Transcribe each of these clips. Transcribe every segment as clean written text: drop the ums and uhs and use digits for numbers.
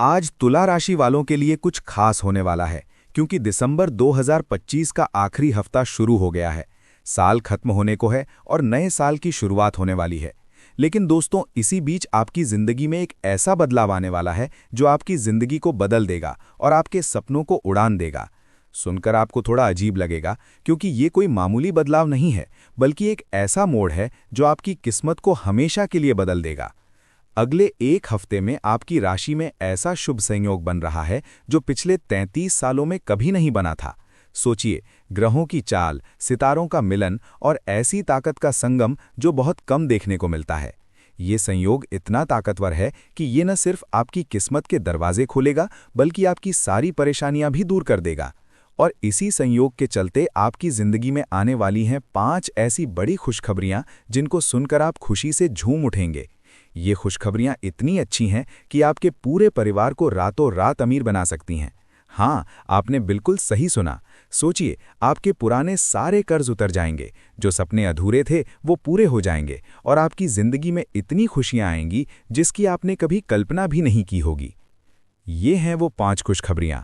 आज तुला राशि वालों के लिए कुछ खास होने वाला है, क्योंकि दिसंबर 2025 का आखिरी हफ्ता शुरू हो गया है। साल खत्म होने को है और नए साल की शुरुआत होने वाली है। लेकिन दोस्तों, इसी बीच आपकी जिंदगी में एक ऐसा बदलाव आने वाला है जो आपकी जिंदगी को बदल देगा और आपके सपनों को उड़ान देगा। सुनकर आपको थोड़ा अजीब लगेगा, क्योंकि ये कोई मामूली बदलाव नहीं है, बल्कि एक ऐसा मोड़ है जो आपकी किस्मत को हमेशा के लिए बदल देगा। अगले एक हफ्ते में आपकी राशि में ऐसा शुभ संयोग बन रहा है जो पिछले 33 सालों में कभी नहीं बना था। सोचिए, ग्रहों की चाल, सितारों का मिलन और ऐसी ताकत का संगम जो बहुत कम देखने को मिलता है। ये संयोग इतना ताकतवर है कि ये न सिर्फ आपकी किस्मत के दरवाजे खोलेगा, बल्कि आपकी सारी परेशानियां भी दूर कर देगा। और इसी संयोग के चलते आपकी जिंदगी में आने वाली हैं 5 ऐसी बड़ी खुशखबरियां जिनको सुनकर आप खुशी से झूम उठेंगे। ये खुशखबरियां इतनी अच्छी हैं कि आपके पूरे परिवार को रातों रात अमीर बना सकती हैं। हाँ, आपने बिल्कुल सही सुना। सोचिए, आपके पुराने सारे कर्ज उतर जाएंगे, जो सपने अधूरे थे वो पूरे हो जाएंगे और आपकी जिंदगी में इतनी खुशियां आएंगी जिसकी आपने कभी कल्पना भी नहीं की होगी। ये हैं वो 5 खुशखबरियां।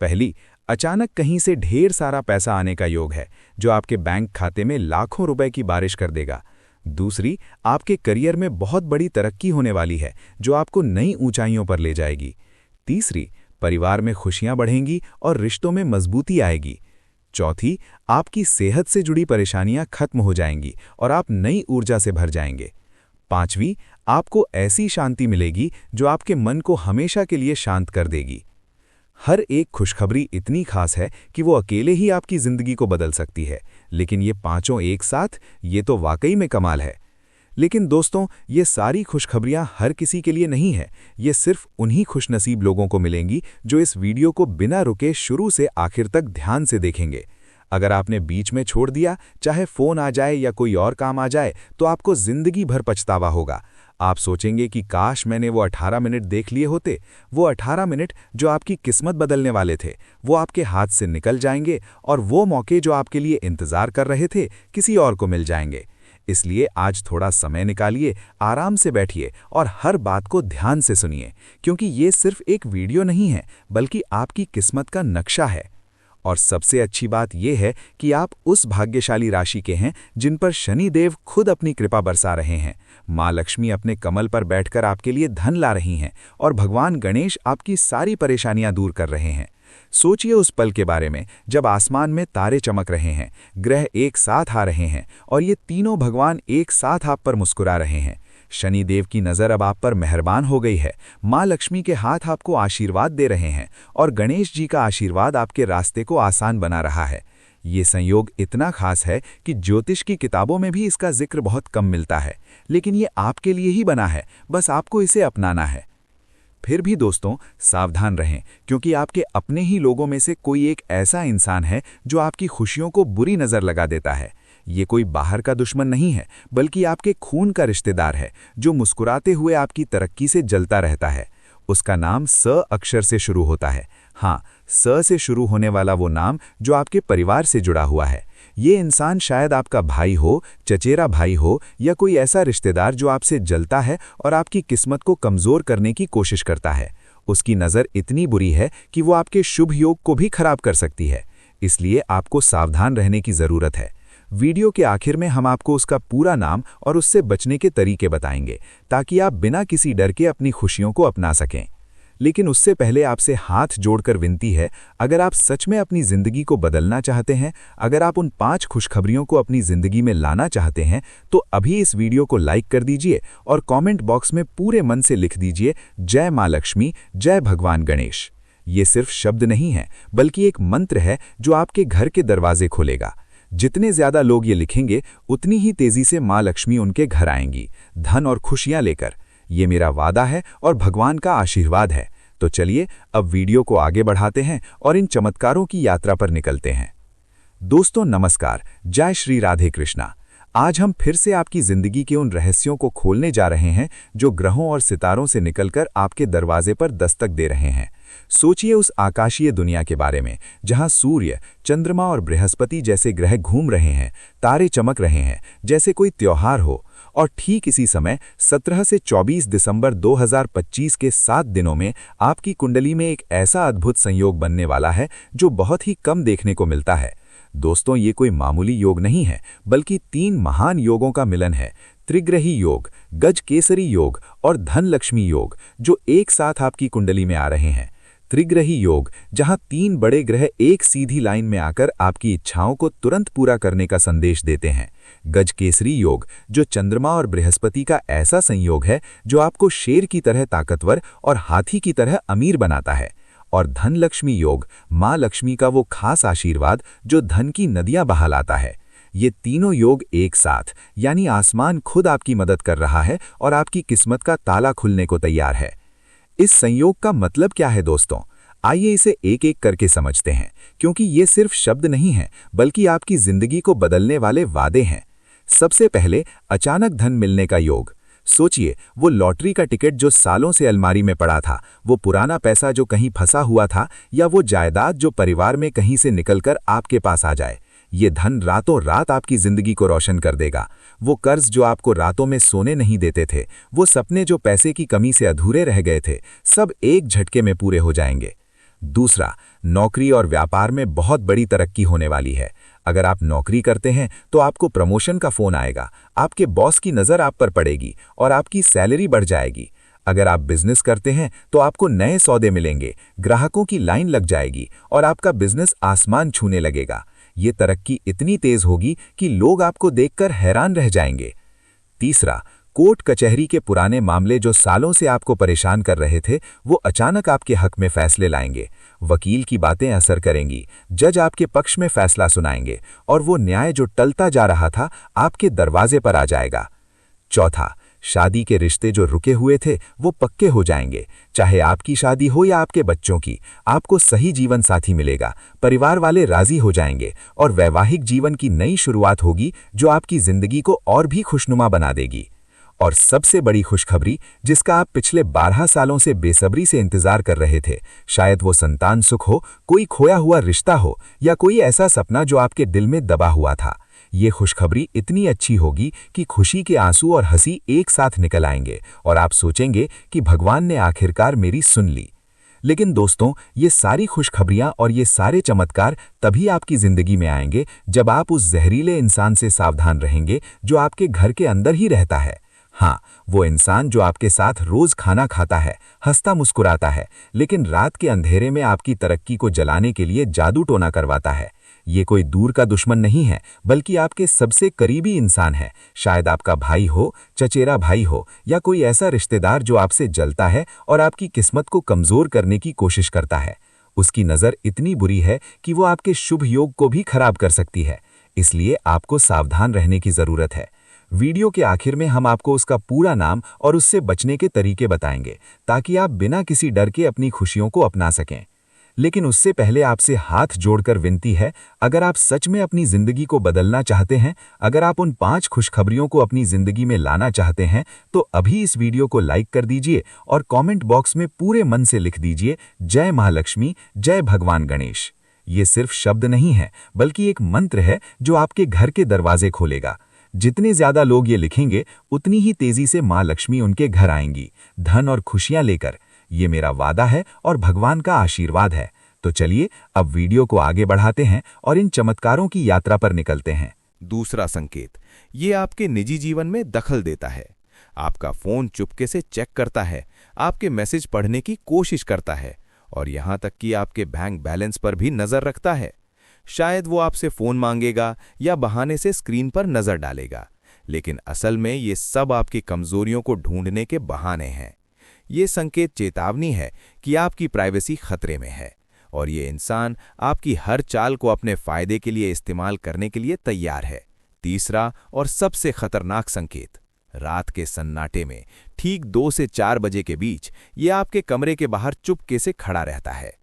पहली, अचानक कहीं से ढेर सारा पैसा आने का योग है, जो आपके बैंक खाते में लाखों रुपए की बारिश कर देगा। दूसरी, आपके करियर में बहुत बड़ी तरक्की होने वाली है, जो आपको नई ऊंचाइयों पर ले जाएगी। तीसरी, परिवार में खुशियां बढ़ेंगी और रिश्तों में मजबूती आएगी। चौथी, आपकी सेहत से जुड़ी परेशानियां खत्म हो जाएंगी और आप नई ऊर्जा से भर जाएंगे। पांचवी, आपको ऐसी शांति मिलेगी जो आपके मन को हमेशा के लिए शांत कर देगी। हर एक खुशखबरी इतनी खास है कि वो अकेले ही आपकी जिंदगी को बदल सकती है, लेकिन ये पांचों एक साथ, ये तो वाकई में कमाल है। लेकिन दोस्तों, ये सारी खुशखबरियां हर किसी के लिए नहीं है। ये सिर्फ उन्हीं खुशनसीब लोगों को मिलेंगी जो इस वीडियो को बिना रुके शुरू से आखिर तक ध्यान से देखेंगे। अगर आपने बीच में छोड़ दिया, चाहे फोन आ जाए या कोई और काम आ जाए, तो आपको जिंदगी भर पछतावा होगा। आप सोचेंगे कि काश मैंने वो 18 मिनट देख लिए होते। वो 18 मिनट जो आपकी किस्मत बदलने वाले थे, वो आपके हाथ से निकल जाएंगे और वो मौके जो आपके लिए इंतजार कर रहे थे, किसी और को मिल जाएंगे। इसलिए आज थोड़ा समय निकालिए, आराम से बैठिए और हर बात को ध्यान से सुनिए, क्योंकि ये सिर्फ एक वीडियो नहीं है, बल्कि आपकी किस्मत का नक्शा है। और सबसे अच्छी बात यह है कि आप उस भाग्यशाली राशि के हैं जिन पर शनिदेव खुद अपनी कृपा बरसा रहे हैं। माँ लक्ष्मी अपने कमल पर बैठकर आपके लिए धन ला रही हैं और भगवान गणेश आपकी सारी परेशानियां दूर कर रहे हैं। सोचिए उस पल के बारे में जब आसमान में तारे चमक रहे हैं, ग्रह एक साथ आ रहे हैं और ये तीनों भगवान एक साथ आप पर मुस्कुरा रहे हैं। शनिदेव की नज़र अब आप पर मेहरबान हो गई है। माँ लक्ष्मी के हाथ आपको आशीर्वाद दे रहे हैं और गणेश जी का आशीर्वाद आपके रास्ते को आसान बना रहा है। ये संयोग इतना खास है कि ज्योतिष की किताबों में भी इसका जिक्र बहुत कम मिलता है, लेकिन ये आपके लिए ही बना है, बस आपको इसे अपनाना है। फिर भी दोस्तों, सावधान रहें, क्योंकि आपके अपने ही लोगों में से कोई एक ऐसा इंसान है जो आपकी खुशियों को बुरी नज़र लगा देता है। ये कोई बाहर का दुश्मन नहीं है, बल्कि आपके खून का रिश्तेदार है, जो मुस्कुराते हुए आपकी तरक्की से जलता रहता है। उसका नाम स अक्षर से शुरू होता है। हाँ, स से शुरू होने वाला वो नाम जो आपके परिवार से जुड़ा हुआ है। ये इंसान शायद आपका भाई हो, चचेरा भाई हो, या कोई ऐसा रिश्तेदार जो आपसे जलता है और आपकी किस्मत को कमज़ोर करने की कोशिश करता है। उसकी नज़र इतनी बुरी है कि वो आपके शुभ योग को भी खराब कर सकती है। इसलिए आपको सावधान रहने की ज़रूरत है। वीडियो के आखिर में हम आपको उसका पूरा नाम और उससे बचने के तरीके बताएंगे, ताकि आप बिना किसी डर के अपनी खुशियों को अपना सकें। लेकिन उससे पहले आपसे हाथ जोड़कर विनती है, अगर आप सच में अपनी ज़िंदगी को बदलना चाहते हैं, अगर आप उन 5 खुशखबरियों को अपनी ज़िंदगी में लाना चाहते हैं, तो अभी इस वीडियो को लाइक कर दीजिए और कमेंट बॉक्स में पूरे मन से लिख दीजिए, जय माँ लक्ष्मी, जय भगवान गणेश। ये सिर्फ शब्द नहीं है, बल्कि एक मंत्र है जो आपके घर के दरवाजे खोलेगा। जितने ज्यादा लोग ये लिखेंगे, उतनी ही तेजी से माँ लक्ष्मी उनके घर आएंगी, धन और खुशियां लेकर। ये मेरा वादा है और भगवान का आशीर्वाद है। तो चलिए अब वीडियो को आगे बढ़ाते हैं और इन चमत्कारों की यात्रा पर निकलते हैं। दोस्तों नमस्कार, जय श्री राधे कृष्णा। आज हम फिर से आपकी जिंदगी के उन रहस्यों को खोलने जा रहे हैं जो ग्रहों और सितारों से निकलकर आपके दरवाजे पर दस्तक दे रहे हैं। सोचिए उस आकाशीय दुनिया के बारे में जहां सूर्य, चंद्रमा और बृहस्पति जैसे ग्रह घूम रहे हैं, तारे चमक रहे हैं जैसे कोई त्योहार हो। और ठीक इसी समय 17 से 24 दिसंबर 2025 के 7 दिनों में आपकी कुंडली में एक ऐसा अद्भुत संयोग बनने वाला है जो बहुत ही कम देखने को मिलता है। दोस्तों, ये कोई मामूली योग नहीं है, बल्कि 3 महान योगों का मिलन है। त्रिग्रही योग, गज केसरी योग और धन लक्ष्मी योग, जो एक साथ आपकी कुंडली में आ रहे हैं। त्रिग्रही योग, जहां 3 बड़े ग्रह एक सीधी लाइन में आकर आपकी इच्छाओं को तुरंत पूरा करने का संदेश देते हैं। गज केसरी योग, जो चंद्रमा और बृहस्पति का ऐसा संयोग है जो आपको शेर की तरह ताकतवर और हाथी की तरह अमीर बनाता है। और धन लक्ष्मी योग, माँ लक्ष्मी का वो खास आशीर्वाद जो धन की नदियां बहा लाता है। ये तीनों योग एक साथ, यानी आसमान खुद आपकी मदद कर रहा है और आपकी किस्मत का ताला खुलने को तैयार है। इस संयोग का मतलब क्या है दोस्तों? आइए इसे एक एक करके समझते हैं, क्योंकि ये सिर्फ शब्द नहीं हैं, बल्कि आपकी जिंदगी को बदलने वाले वादे हैं। सबसे पहले, अचानक धन मिलने का योग। सोचिए, वो लॉटरी का टिकट जो सालों से अलमारी में पड़ा था, वो पुराना पैसा जो कहीं फंसा हुआ था, या वो जायदाद जो परिवार में कहीं से निकलकर आपके पास आ जाए। ये धन रातों रात आपकी जिंदगी को रोशन कर देगा। वो कर्ज जो आपको रातों में सोने नहीं देते थे, वो सपने जो पैसे की कमी से अधूरे रह गए थे, सब एक झटके में पूरे हो जाएंगे। दूसरा, नौकरी और व्यापार में बहुत बड़ी तरक्की होने वाली है। अगर आप नौकरी करते हैं तो आपको प्रमोशन का फोन आएगा, आपके बॉस की नज़र आप पर पड़ेगी और आपकी सैलरी बढ़ जाएगी। अगर आप बिजनेस करते हैं तो आपको नए सौदे मिलेंगे, ग्राहकों की लाइन लग जाएगी और आपका बिजनेस आसमान छूने लगेगा। ये तरक्की इतनी तेज होगी कि लोग आपको देखकर हैरान रह जाएंगे। तीसरा, कोर्ट कचहरी के पुराने मामले जो सालों से आपको परेशान कर रहे थे, वो अचानक आपके हक में फैसले लाएंगे। वकील की बातें असर करेंगी, जज आपके पक्ष में फैसला सुनाएंगे और वो न्याय जो टलता जा रहा था, आपके दरवाजे पर आ जाएगा। चौथा, शादी के रिश्ते जो रुके हुए थे वो पक्के हो जाएंगे। चाहे आपकी शादी हो या आपके बच्चों की, आपको सही जीवन साथी मिलेगा, परिवार वाले राजी हो जाएंगे और वैवाहिक जीवन की नई शुरुआत होगी जो आपकी जिंदगी को और भी खुशनुमा बना देगी। और सबसे बड़ी खुशखबरी, जिसका आप पिछले 12 सालों से बेसब्री से इंतजार कर रहे थे, शायद वो संतान सुख हो, कोई खोया हुआ रिश्ता हो, या कोई ऐसा सपना जो आपके दिल में दबा हुआ था। ये खुशखबरी इतनी अच्छी होगी कि खुशी के आंसू और हंसी एक साथ निकल आएंगे और आप सोचेंगे कि भगवान ने आखिरकार मेरी सुन ली। लेकिन दोस्तों, ये सारी खुशखबरियां और ये सारे चमत्कार तभी आपकी जिंदगी में आएंगे जब आप उस जहरीले इंसान से सावधान रहेंगे जो आपके घर के अंदर ही रहता है। हाँ, वो इंसान जो आपके साथ रोज खाना खाता है, हंसता मुस्कुराता है, लेकिन रात के अंधेरे में आपकी तरक्की को जलाने के लिए जादू टोना करवाता है। ये कोई दूर का दुश्मन नहीं है, बल्कि आपके सबसे करीबी इंसान है। शायद आपका भाई हो, चचेरा भाई हो, या कोई ऐसा रिश्तेदार जो आपसे जलता है और आपकी किस्मत को कमजोर करने की कोशिश करता है। उसकी नज़र इतनी बुरी है कि वो आपके शुभ योग को भी खराब कर सकती है। इसलिए आपको सावधान रहने की जरूरत है। वीडियो के आखिर में हम आपको उसका पूरा नाम और उससे बचने के तरीके बताएंगे, ताकि आप बिना किसी डर के अपनी खुशियों को अपना सकें। लेकिन उससे पहले आपसे हाथ जोड़कर विनती है, अगर आप सच में अपनी जिंदगी को बदलना चाहते हैं, अगर आप उन 5 खुशखबरियों को अपनी जिंदगी में लाना चाहते हैं, तो अभी इस वीडियो को लाइक कर दीजिए और कमेंट बॉक्स में पूरे मन से लिख दीजिए, जय महालक्ष्मी, जय भगवान गणेश। ये सिर्फ शब्द नहीं है, बल्कि एक मंत्र है जो आपके घर के दरवाजे खोलेगा। जितने ज्यादा लोग ये लिखेंगे, उतनी ही तेजी से माँ लक्ष्मी उनके घर आएंगी, धन और खुशियां लेकर। ये मेरा वादा है और भगवान का आशीर्वाद है। तो चलिए अब वीडियो को आगे बढ़ाते हैं और इन चमत्कारों की यात्रा पर निकलते हैं। दूसरा संकेत, ये आपके निजी जीवन में दखल देता है। आपका फोन चुपके से चेक करता है, आपके मैसेज पढ़ने की कोशिश करता है और यहां तक कि आपके बैंक बैलेंस पर भी नजर रखता है। शायद वो आपसे फोन मांगेगा या बहाने से स्क्रीन पर नजर डालेगा, लेकिन असल में ये सब आपकी कमजोरियों को ढूंढने के बहाने हैं। ये संकेत चेतावनी है कि आपकी प्राइवेसी खतरे में है और ये इंसान आपकी हर चाल को अपने फायदे के लिए इस्तेमाल करने के लिए तैयार है। तीसरा और सबसे खतरनाक संकेत, रात के सन्नाटे में ठीक 2 से 4 बजे के बीच ये आपके कमरे के बाहर चुपके से खड़ा रहता है।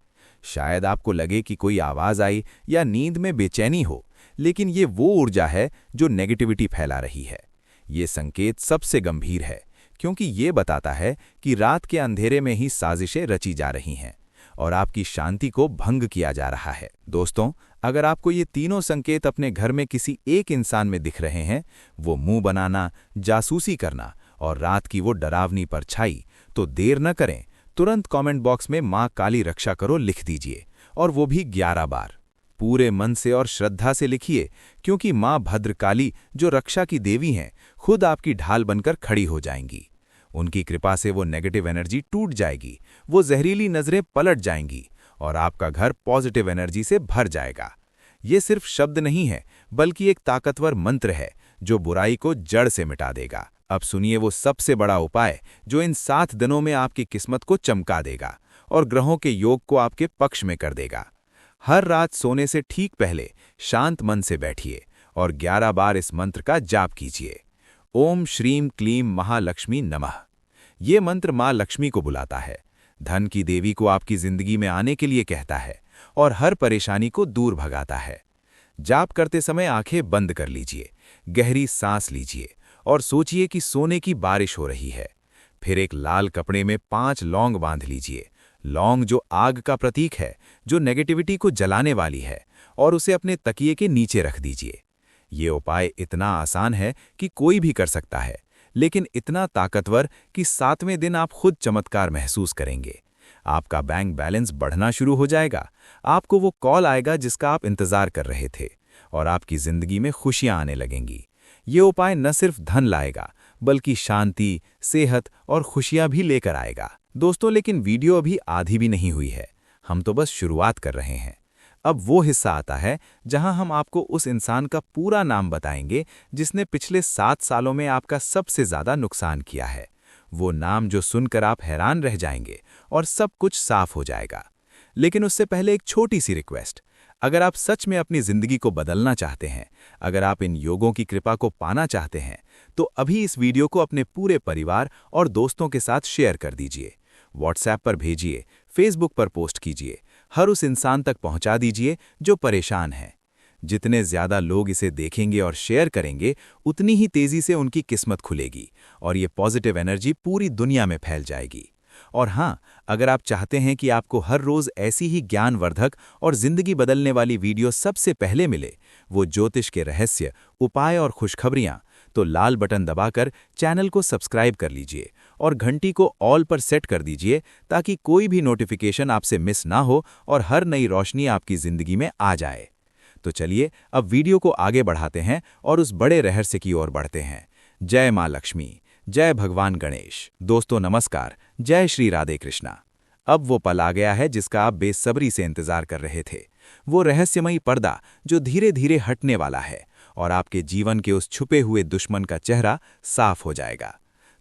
शायद आपको लगे कि कोई आवाज आई या नींद में बेचैनी हो, लेकिन ये वो ऊर्जा है जो नेगेटिविटी फैला रही है। ये संकेत सबसे गंभीर है, क्योंकि ये बताता है कि रात के अंधेरे में ही साजिशें रची जा रही हैं और आपकी शांति को भंग किया जा रहा है। दोस्तों, अगर आपको ये तीनों संकेत अपने घर में किसी एक इंसान में दिख रहे हैं, वो मुंह बनाना, जासूसी करना और रात की वो डरावनी परछाई, तो देर न करें, तुरंत कमेंट बॉक्स में माँ काली रक्षा करो लिख दीजिए, और वो भी 11 बार। पूरे मन से और श्रद्धा से लिखिए, क्योंकि माँ भद्रकाली जो रक्षा की देवी हैं, खुद आपकी ढाल बनकर खड़ी हो जाएंगी। उनकी कृपा से वो नेगेटिव एनर्जी टूट जाएगी, वो जहरीली नजरें पलट जाएंगी और आपका घर पॉजिटिव एनर्जी से भर जाएगा। ये सिर्फ शब्द नहीं है, बल्कि एक ताकतवर मंत्र है जो बुराई को जड़ से मिटा देगा। अब सुनिए वो सबसे बड़ा उपाय जो इन 7 दिनों में आपकी किस्मत को चमका देगा और ग्रहों के योग को आपके पक्ष में कर देगा। हर रात सोने से ठीक पहले शांत मन से बैठिए और 11 बार इस मंत्र का जाप कीजिए। ओम श्रीम क्लीम महालक्ष्मी नमः। ये मंत्र माँ लक्ष्मी को बुलाता है, धन की देवी को आपकी जिंदगी में आने के लिए कहता है और हर परेशानी को दूर भगाता है। जाप करते समय आंखें बंद कर लीजिए, गहरी सांस लीजिए और सोचिए कि सोने की बारिश हो रही है। फिर एक लाल कपड़े में 5 लौंग बांध लीजिए। लौंग जो आग का प्रतीक है, जो नेगेटिविटी को जलाने वाली है, और उसे अपने तकिए के नीचे रख दीजिए। ये उपाय इतना आसान है कि कोई भी कर सकता है, लेकिन इतना ताकतवर कि 7वें दिन आप खुद चमत्कार महसूस करेंगे। आपका बैंक बैलेंस बढ़ना शुरू हो जाएगा, आपको वो कॉल आएगा जिसका आप इंतजार कर रहे थे, और आपकी जिंदगी में खुशियां आने लगेंगी। ये उपाय न सिर्फ धन लाएगा, बल्कि शांति, सेहत और खुशियां भी लेकर आएगा। दोस्तों, लेकिन वीडियो अभी आधी भी नहीं हुई है, हम तो बस शुरुआत कर रहे हैं। अब वो हिस्सा आता है जहां हम आपको उस इंसान का पूरा नाम बताएंगे जिसने पिछले 7 सालों में आपका सबसे ज्यादा नुकसान किया है। वो नाम जो सुनकर आप हैरान रह जाएंगे और सब कुछ साफ हो जाएगा। लेकिन उससे पहले एक छोटी सी रिक्वेस्ट, अगर आप सच में अपनी जिंदगी को बदलना चाहते हैं, अगर आप इन योगों की कृपा को पाना चाहते हैं, तो अभी इस वीडियो को अपने पूरे परिवार और दोस्तों के साथ शेयर कर दीजिए। व्हाट्सएप पर भेजिए, फेसबुक पर पोस्ट कीजिए, हर उस इंसान तक पहुंचा दीजिए जो परेशान है। जितने ज्यादा लोग इसे देखेंगे और शेयर करेंगे, उतनी ही तेजी से उनकी किस्मत खुलेगी और ये पॉजिटिव एनर्जी पूरी दुनिया में फैल जाएगी। और हाँ, अगर आप चाहते हैं कि आपको हर रोज ऐसी ही ज्ञानवर्धक और जिंदगी बदलने वाली वीडियो सबसे पहले मिले, वो ज्योतिष के रहस्य, उपाय और खुशखबरियां, तो लाल बटन दबाकर चैनल को सब्सक्राइब कर लीजिए और घंटी को ऑल पर सेट कर दीजिए, ताकि कोई भी नोटिफिकेशन आपसे मिस ना हो और हर नई रोशनी आपकी जिंदगी में आ जाए। तो चलिए अब वीडियो को आगे बढ़ाते हैं और उस बड़े रहस्य की ओर बढ़ते हैं। जय माँ लक्ष्मी, जय भगवान गणेश। दोस्तों नमस्कार, जय श्री राधे कृष्णा। अब वो पल आ गया है जिसका आप बेसब्री से इंतजार कर रहे थे। वो रहस्यमयी पर्दा जो धीरे धीरे हटने वाला है और आपके जीवन के उस छुपे हुए दुश्मन का चेहरा साफ हो जाएगा।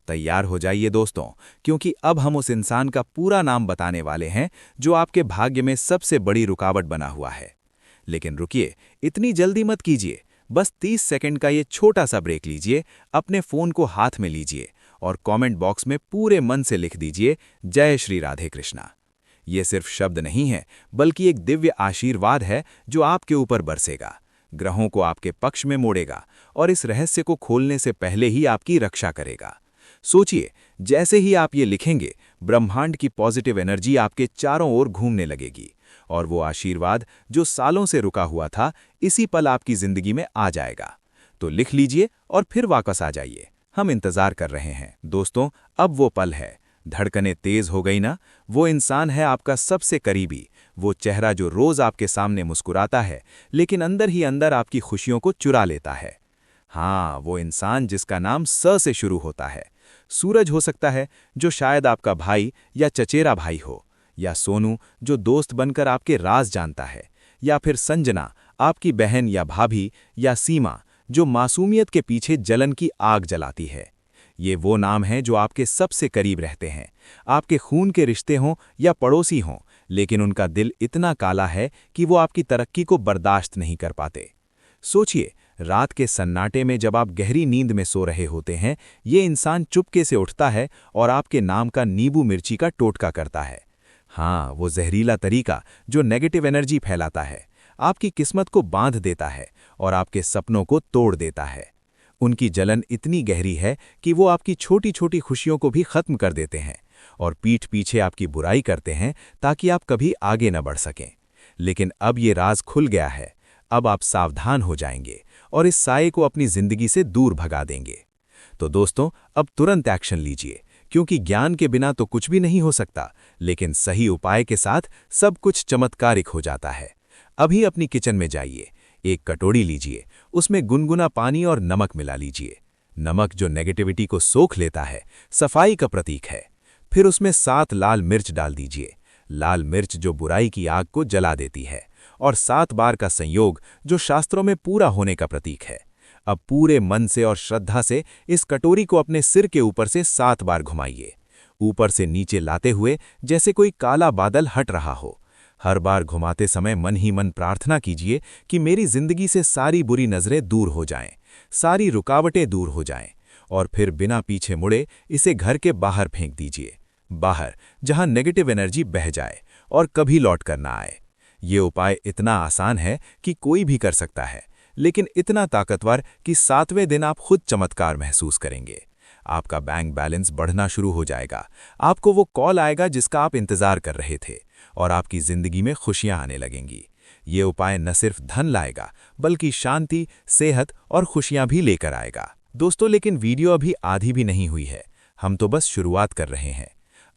तैयार हो जाइए दोस्तों, क्योंकि अब हम उस इंसान का पूरा नाम बताने वाले हैं जो आपके भाग्य में सबसे बड़ी रुकावट बना हुआ है। लेकिन रुकिए, इतनी जल्दी मत कीजिए। बस 30 सेकंड का ये छोटा सा ब्रेक लीजिए, अपने फोन को हाथ में लीजिए और कमेंट बॉक्स में पूरे मन से लिख दीजिए जय श्री राधे कृष्णा। ये सिर्फ शब्द नहीं है, बल्कि एक दिव्य आशीर्वाद है जो आपके ऊपर बरसेगा, ग्रहों को आपके पक्ष में मोड़ेगा और इस रहस्य को खोलने से पहले ही आपकी रक्षा करेगा। सोचिए, जैसे ही आप ये लिखेंगे, ब्रह्मांड की पॉजिटिव एनर्जी आपके चारों ओर घूमने लगेगी और वो आशीर्वाद जो सालों से रुका हुआ था, इसी पल आपकी जिंदगी में आ जाएगा। तो लिख लीजिए और फिर वापस आ जाइए, हम इंतजार कर रहे हैं। दोस्तों, अब वो पल है। धड़कनें तेज हो गई ना? वो इंसान है आपका सबसे करीबी, वो चेहरा जो रोज आपके सामने मुस्कुराता है, लेकिन अंदर ही अंदर आपकी खुशियों को चुरा लेता है। हाँ, वो इंसान जिसका नाम स से शुरू होता है। सूरज हो सकता है, जो शायद आपका भाई या चचेरा भाई हो, या सोनू जो दोस्त बनकर आपके राज जानता है, या फिर संजना आपकी बहन या भाभी, या सीमा जो मासूमियत के पीछे जलन की आग जलाती है। ये वो नाम हैं जो आपके सबसे करीब रहते हैं, आपके खून के रिश्ते हों या पड़ोसी हों, लेकिन उनका दिल इतना काला है कि वो आपकी तरक्की को बर्दाश्त नहीं कर पाते। सोचिए, रात के सन्नाटे में जब आप गहरी नींद में सो रहे होते हैं, ये इंसान चुपके से उठता है और आपके नाम का नींबू मिर्ची का टोटका करता है। हाँ, वो जहरीला तरीका जो नेगेटिव एनर्जी फैलाता है, आपकी किस्मत को बांध देता है और आपके सपनों को तोड़ देता है। उनकी जलन इतनी गहरी है कि वो आपकी छोटी छोटी खुशियों को भी खत्म कर देते हैं और पीठ पीछे आपकी बुराई करते हैं ताकि आप कभी आगे न बढ़ सकें। लेकिन अब ये राज खुल गया है। अब आप सावधान हो जाएंगे और इस साये को अपनी जिंदगी से दूर भगा देंगे। तो दोस्तों, अब तुरंत एक्शन लीजिए, क्योंकि ज्ञान के बिना तो कुछ भी नहीं हो सकता, लेकिन सही उपाय के साथ सब कुछ चमत्कारिक हो जाता है। अभी अपनी किचन में जाइए, एक कटोरी लीजिए, उसमें गुनगुना पानी और नमक मिला लीजिए। नमक जो नेगेटिविटी को सोख लेता है, सफाई का प्रतीक है। फिर उसमें 7 लाल मिर्च डाल दीजिए। लाल मिर्च जो बुराई की आग को जला देती है, और 7 बार का संयोग जो शास्त्रों में पूरा होने का प्रतीक है। अब पूरे मन से और श्रद्धा से इस कटोरी को अपने सिर के ऊपर से 7 बार घुमाइए, ऊपर से नीचे लाते हुए जैसे कोई काला बादल हट रहा हो। हर बार घुमाते समय मन ही मन प्रार्थना कीजिए कि मेरी जिंदगी से सारी बुरी नजरें दूर हो जाएं, सारी रुकावटें दूर हो जाएं, और फिर बिना पीछे मुड़े इसे घर के बाहर फेंक दीजिए, बाहर जहां नेगेटिव एनर्जी बह जाए और कभी लौट कर ना आए। ये उपाय इतना आसान है कि कोई भी कर सकता है, लेकिन इतना ताकतवर कि 7वें दिन आप खुद चमत्कार महसूस करेंगे। आपका बैंक बैलेंस बढ़ना शुरू हो जाएगा, आपको वो कॉल आएगा जिसका आप इंतजार कर रहे थे, और आपकी जिंदगी में खुशियां आने लगेंगी। ये उपाय न सिर्फ धन लाएगा, बल्कि शांति, सेहत और खुशियां भी लेकर आएगा। दोस्तों, लेकिन वीडियो अभी आधी भी नहीं हुई है, हम तो बस शुरुआत कर रहे हैं।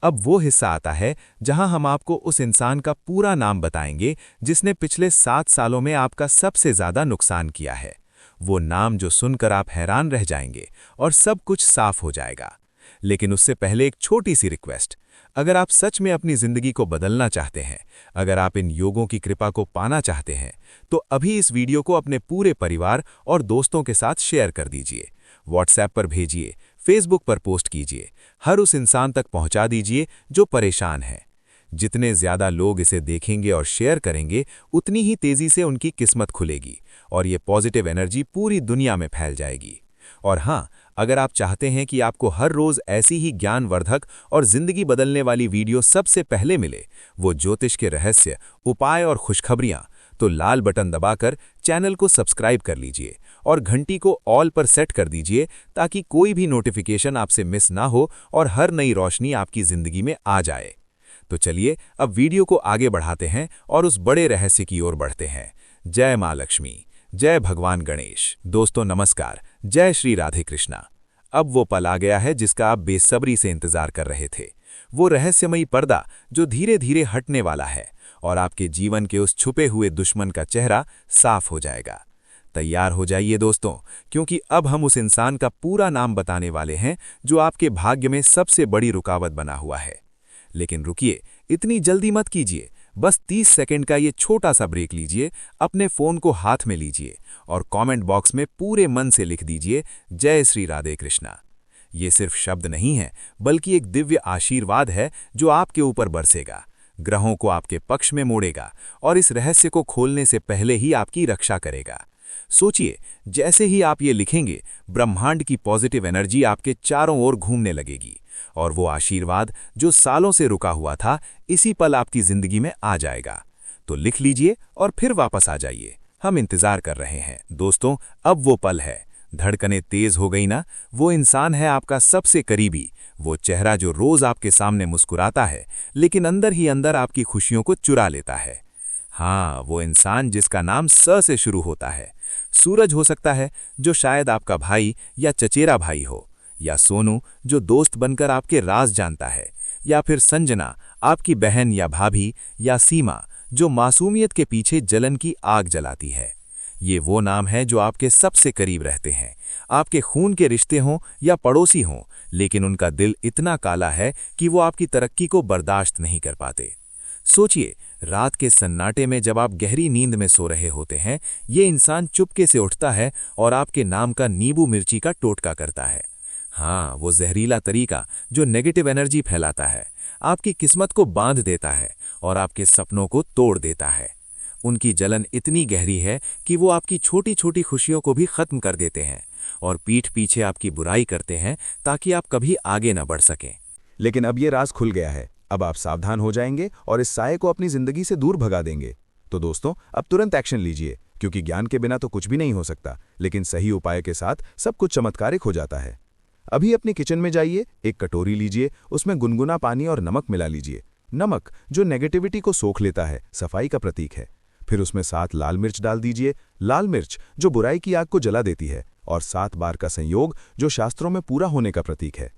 अब वो हिस्सा आता है जहां हम आपको उस इंसान का पूरा नाम बताएंगे जिसने पिछले 7 सालों में आपका सबसे ज्यादा नुकसान किया है। वो नाम जो सुनकर आप हैरान रह जाएंगे और सब कुछ साफ हो जाएगा। लेकिन उससे पहले एक छोटी सी रिक्वेस्ट, अगर आप सच में अपनी जिंदगी को बदलना चाहते हैं, अगर आप इन योगों की कृपा को पाना चाहते हैं, तो अभी इस वीडियो को अपने पूरे परिवार और दोस्तों के साथ शेयर कर दीजिए। व्हाट्सएप पर भेजिए, फेसबुक पर पोस्ट कीजिए, हर उस इंसान तक पहुंचा दीजिए जो परेशान है। जितने ज्यादा लोग इसे देखेंगे और शेयर करेंगे, उतनी ही तेजी से उनकी किस्मत खुलेगी और ये पॉजिटिव एनर्जी पूरी दुनिया में फैल जाएगी। और हाँ, अगर आप चाहते हैं कि आपको हर रोज ऐसी ही ज्ञानवर्धक और जिंदगी बदलने वाली वीडियो सबसे पहले मिले, वो ज्योतिष के रहस्य, उपाय और खुशखबरियां, तो लाल बटन दबाकर चैनल को सब्सक्राइब कर लीजिए और घंटी को ऑल पर सेट कर दीजिए, ताकि कोई भी नोटिफिकेशन आपसे मिस ना हो और हर नई रोशनी आपकी जिंदगी में आ जाए। तो चलिए अब वीडियो को आगे बढ़ाते हैं और उस बड़े रहस्य की ओर बढ़ते हैं। जय माँ लक्ष्मी, जय भगवान गणेश। दोस्तों नमस्कार, जय श्री राधे कृष्णा। अब वो पल आ गया है जिसका आप बेसब्री से इंतजार कर रहे थे। वो रहस्यमयी पर्दा जो धीरे धीरे हटने वाला है और आपके जीवन के उस छुपे हुए दुश्मन का चेहरा साफ हो जाएगा। तैयार हो जाइए दोस्तों, क्योंकि अब हम उस इंसान का पूरा नाम बताने वाले हैं जो आपके भाग्य में सबसे बड़ी रुकावट बना हुआ है। लेकिन रुकिए, इतनी जल्दी मत कीजिए। बस 30 सेकंड का ये छोटा सा ब्रेक लीजिए, अपने फोन को हाथ में लीजिए और कमेंट बॉक्स में पूरे मन से लिख दीजिए, जय श्री राधे कृष्णा। ये सिर्फ शब्द नहीं है, बल्कि एक दिव्य आशीर्वाद है जो आपके ऊपर बरसेगा, ग्रहों को आपके पक्ष में मोड़ेगा और इस रहस्य को खोलने से पहले ही आपकी रक्षा करेगा। सोचिए, जैसे ही आप ये लिखेंगे, ब्रह्मांड की पॉजिटिव एनर्जी आपके चारों ओर घूमने लगेगी और वो आशीर्वाद जो सालों से रुका हुआ था, इसी पल आपकी जिंदगी में आ जाएगा। तो लिख लीजिए और फिर वापस आ जाइए, हम इंतजार कर रहे हैं। दोस्तों, अब वो पल है। धड़कनें तेज हो गई ना? वो इंसान है आपका सबसे करीबी, वो चेहरा जो रोज आपके सामने मुस्कुराता है, लेकिन अंदर ही अंदर आपकी खुशियों को चुरा लेता है। हाँ, वो इंसान जिसका नाम स से शुरू होता है। सूरज हो सकता है, जो शायद आपका भाई या चचेरा भाई हो, या सोनू जो दोस्त बनकर आपके राज जानता है, या फिर संजना आपकी बहन या भाभी, या सीमा जो मासूमियत के पीछे जलन की आग जलाती है। ये वो नाम है जो आपके सबसे करीब रहते हैं, आपके खून के रिश्ते हों या पड़ोसी हों, लेकिन उनका दिल इतना काला है कि वो आपकी तरक्की को बर्दाश्त नहीं कर पाते। सोचिए, रात के सन्नाटे में जब आप गहरी नींद में सो रहे होते हैं, ये इंसान चुपके से उठता है और आपके नाम का नींबू मिर्ची का टोटका करता है। हाँ, वो जहरीला तरीका जो नेगेटिव एनर्जी फैलाता है, आपकी किस्मत को बांध देता है और आपके सपनों को तोड़ देता है। उनकी जलन इतनी गहरी है कि वो आपकी छोटी छोटी खुशियों को भी खत्म कर देते हैं और पीठ पीछे आपकी बुराई करते हैं ताकि आप कभी आगे न बढ़ सकें। लेकिन अब ये राज खुल गया है। अब आप सावधान हो जाएंगे और इस साये को अपनी जिंदगी से दूर भगा देंगे। तो दोस्तों, अब तुरंत एक्शन लीजिए, क्योंकि ज्ञान के बिना तो कुछ भी नहीं हो सकता, लेकिन सही उपाय के साथ सब कुछ चमत्कारिक हो जाता है। अभी अपने किचन में जाइए, एक कटोरी लीजिए, उसमें गुनगुना पानी और नमक मिला लीजिए। नमक जो नेगेटिविटी को सोख लेता है, सफाई का प्रतीक है। फिर उसमें 7 लाल मिर्च डाल दीजिए। लाल मिर्च जो बुराई की आग को जला देती है, और 7 बार का संयोग जो शास्त्रों में पूरा होने का प्रतीक है।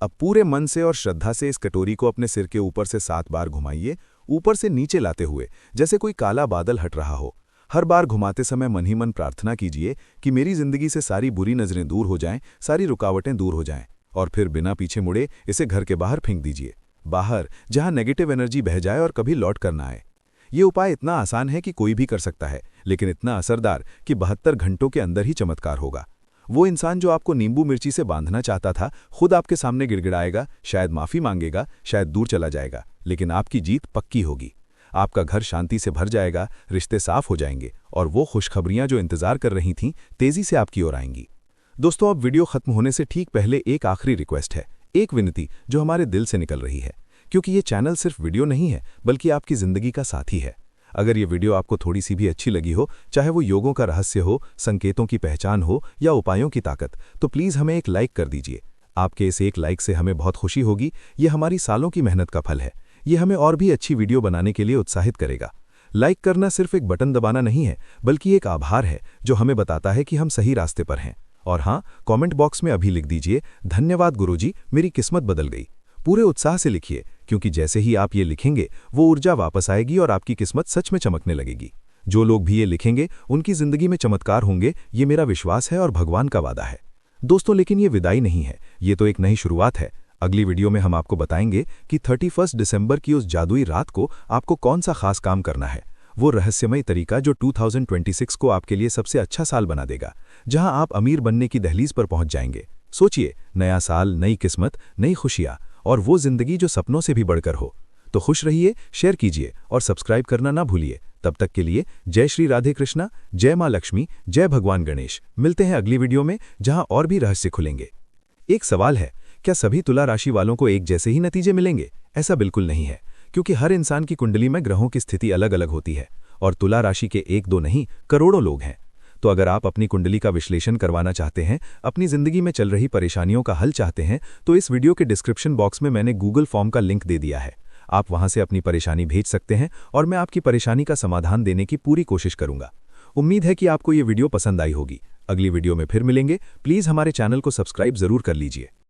अब पूरे मन से और श्रद्धा से इस कटोरी को अपने सिर के ऊपर से 7 बार घुमाइए, ऊपर से नीचे लाते हुए, जैसे कोई काला बादल हट रहा हो। हर बार घुमाते समय मन ही मन प्रार्थना कीजिए कि मेरी जिंदगी से सारी बुरी नजरें दूर हो जाएं, सारी रुकावटें दूर हो जाएं, और फिर बिना पीछे मुड़े इसे घर के बाहर फेंक दीजिए, बाहर जहां नेगेटिव एनर्जी बह जाए और कभी लौट कर ना आए। ये उपाय इतना आसान है कि कोई भी कर सकता है, लेकिन इतना असरदार कि 72 घंटों के अंदर ही चमत्कार होगा। वो इंसान जो आपको नींबू मिर्ची से बांधना चाहता था, खुद आपके सामने गिड़गिड़ाएगा, शायद माफी मांगेगा, शायद दूर चला जाएगा, लेकिन आपकी जीत पक्की होगी। आपका घर शांति से भर जाएगा, रिश्ते साफ हो जाएंगे, और वो खुशखबरियां जो इंतजार कर रही थीं, तेजी से आपकी ओर आएंगी। दोस्तों, अब वीडियो खत्म होने से ठीक पहले एक आखिरी रिक्वेस्ट है, एक विनती जो हमारे दिल से निकल रही है, क्योंकि ये चैनल सिर्फ वीडियो नहीं है, बल्कि आपकी जिंदगी का साथी है। अगर ये वीडियो आपको थोड़ी सी भी अच्छी लगी हो, चाहे वो योगों का रहस्य हो, संकेतों की पहचान हो या उपायों की ताकत, तो प्लीज़ हमें एक लाइक कर दीजिए। आपके इस एक लाइक से हमें बहुत खुशी होगी। ये हमारी सालों की मेहनत का फल है। ये हमें और भी अच्छी वीडियो बनाने के लिए उत्साहित करेगा। लाइक करना सिर्फ एक बटन दबाना नहीं है, बल्कि एक आभार है जो हमें बताता है कि हम सही रास्ते पर हैं। और हाँ, कमेंट बॉक्स में अभी लिख दीजिए, धन्यवाद गुरुजी, मेरी किस्मत बदल गई। पूरे उत्साह से लिखिए, क्योंकि जैसे ही आप ये लिखेंगे, वो ऊर्जा वापस आएगी और आपकी किस्मत सच में चमकने लगेगी। जो लोग भी ये लिखेंगे, उनकी जिंदगी में चमत्कार होंगे, ये मेरा विश्वास है और भगवान का वादा है। दोस्तों, लेकिन ये विदाई नहीं है, ये तो एक नई शुरुआत है। अगली वीडियो में हम आपको बताएंगे कि 31 दिसंबर की उस जादुई रात को आपको कौन सा खास काम करना है, वो रहस्यमय तरीका जो 2026 को आपके लिए सबसे अच्छा साल बना देगा, जहां आप अमीर बनने की दहलीज पर पहुंच जाएंगे। सोचिए, नया साल, नई किस्मत, नई खुशियां, और वो जिंदगी जो सपनों से भी बढ़कर हो। तो खुश रहिए, शेयर कीजिए और सब्सक्राइब करना ना भूलिए। तब तक के लिए जय श्री राधे कृष्णा, जय मां लक्ष्मी, जय भगवान गणेश। मिलते हैं अगली वीडियो में, जहां और भी रहस्य खुलेंगे। एक सवाल है, क्या सभी तुला राशि वालों को एक जैसे ही नतीजे मिलेंगे? ऐसा बिल्कुल नहीं है, क्योंकि हर इंसान की कुंडली में ग्रहों की स्थिति अलग अलग होती है, और तुला राशि के 1-2 नहीं, करोड़ों लोग हैं। तो अगर आप अपनी कुंडली का विश्लेषण करवाना चाहते हैं, अपनी जिंदगी में चल रही परेशानियों का हल चाहते हैं, तो इस वीडियो के डिस्क्रिप्शन बॉक्स में मैंने गूगल फॉर्म का लिंक दे दिया है। आप वहां से अपनी परेशानी भेज सकते हैं और मैं आपकी परेशानी का समाधान देने की पूरी कोशिश करूंगा। उम्मीद है कि आपको ये वीडियो पसंद आई होगी। अगली वीडियो में फिर मिलेंगे। प्लीज़ हमारे चैनल को सब्सक्राइब जरूर कर लीजिए।